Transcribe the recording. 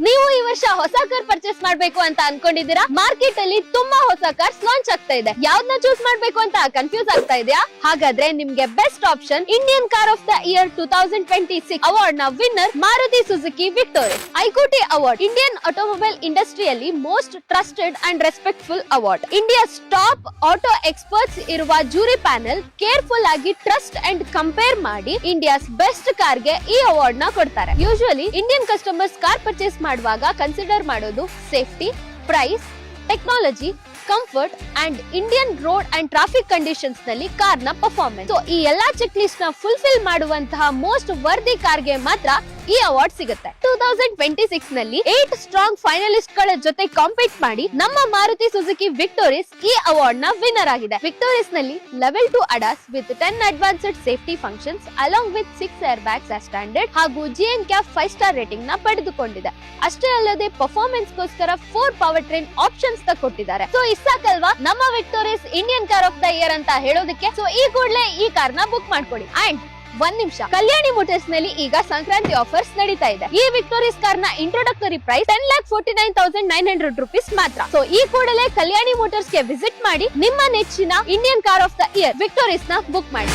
ನೀವು ಈ ವರ್ಷ ಹೊಸ ಕಾರ್ ಪರ್ಚೇಸ್ ಮಾಡ್ಬೇಕು ಅಂತ ಅನ್ಕೊಂಡಿದ್ದೀರಾ? ಮಾರ್ಕೆಟ್ ಅಲ್ಲಿ ತುಂಬಾ ಹೊಸ ಕಾರ್ಸ್ ಲಾಂಚ್ ಆಗ್ತಾ ಇದೆ. ಯಾವ್ದನ್ನ ಚೂಸ್ ಮಾಡ್ಬೇಕು ಅಂತ ಕನ್ಫ್ಯೂಸ್ ಆಗ್ತಾ ಇದೆಯಾ? ಹಾಗಾದ್ರೆ ನಿಮ್ಗೆ best option Indian car of the year 2026 award ನ winner Maruti Suzuki Victoris. ICOTY award Indian automobile ಇಂಡಸ್ಟ್ರಿಯಲ್ಲಿ most trusted and respectful award. India's top auto experts ಇರುವ ಜೂರಿ ಪ್ಯಾನೆಲ್ ಕೇರ್ಫುಲ್ ಆಗಿ ಟ್ರಸ್ಟ್ ಅಂಡ್ ಕಂಪೇರ್ ಮಾಡಿ India's best car ಗೆ ಈ award ನ ಕೊಡ್ತಾರೆ. Usually Indian customers car purchase ಮಾಡುವಾಗ consider ಮಾಡೋದು safety, price, technology, comfort and Indian road and traffic conditions ನಲ್ಲಿ ಕಾರ್ ನ ಪರ್ಫಾರ್ಮೆನ್ಸ್. ಸೊ ಈ ಎಲ್ಲಾ ಚೆಕ್ ಲಿಸ್ಟ್ ನ ಫುಲ್ಫಿಲ್ ಮಾಡುವಂತಹ ಮೋಸ್ಟ್ ವರ್ದಿ ಕಾರ್ ಗೆ ಮಾತ್ರ ಈ ಅವಾರ್ಡ್ ಸಿಗುತ್ತೆ. 2026 ನಲ್ಲಿ 8 ಸ್ಟ್ರಾಂಗ್ ಫೈನಲಿಸ್ಟ್ ಗಳ ಜೊತೆ ಕಾಂಪೀಟ್ ಮಾಡಿ ನಮ್ಮ ಮಾರುತಿ ಸುಜುಕಿ ವಿಕ್ಟೋರಿಯಸ್ ಈ ಅವಾರ್ಡ್ ನ ವಿನ್ನರ್ ಆಗಿದೆ. ವಿಕ್ಟೋರಿಯಸ್ ನಲ್ಲಿ level 2 ADAS with 10 advanced safety functions along with 6 airbags as standard ಹಾಗೂ GNCAP 5 ಸ್ಟಾರ್ ರೇಟಿಂಗ್ ನ ಪಡೆದುಕೊಂಡಿದೆ. ಅಷ್ಟೇ ಅಲ್ಲದೆ ಪರ್ಫಾರ್ಮೆನ್ಸ್ ಗೋಸ್ಕರ 4 ಪವರ್ ಟ್ರೈನ್ ಆಪ್ಷನ್ಸ್ ನ ಕೊಟ್ಟಿದ್ದಾರೆ. ಸೊ ಇಷ್ಟಕ್ಕಲ್ವಾ ನಮ್ಮ victorious Indian car of the year ಅಂತ ಹೇಳೋದಕ್ಕೆ. ಸೊ ಈ ಕೂಡಲೇ ಈ ಕಾರ್ ನ ಬುಕ್ ಮಾಡ್ಕೊಳ್ಳಿ. ಅಂಡ್ ಒಂದ್ ನಿಮಿಷ, ಕಲ್ಯಾಣಿ ಮೋಟರ್ಸ್ ನಲ್ಲಿ ಈಗ ಸಂಕ್ರಾಂತಿ ಆಫರ್ಸ್ ನಡೀತಾ ಇದೆ. ಈ ವಿಕ್ಟೋರಿಯಸ್ ಕಾರ್ ನ ಇಂಟ್ರೊಡಕ್ಟರಿ ಪ್ರೈಸ್ 10,49,900 ರೂಪೀಸ್ ಮಾತ್ರ. ಸೊ ಈ ಕೂಡಲೇ ಕಲ್ಯಾಣಿ ಮೋಟರ್ಸ್ ಗೆ ವಿಸಿಟ್ ಮಾಡಿ ನಿಮ್ಮ ನೆಚ್ಚಿನ Indian car of the year victorious ನ ಬುಕ್ ಮಾಡಿ.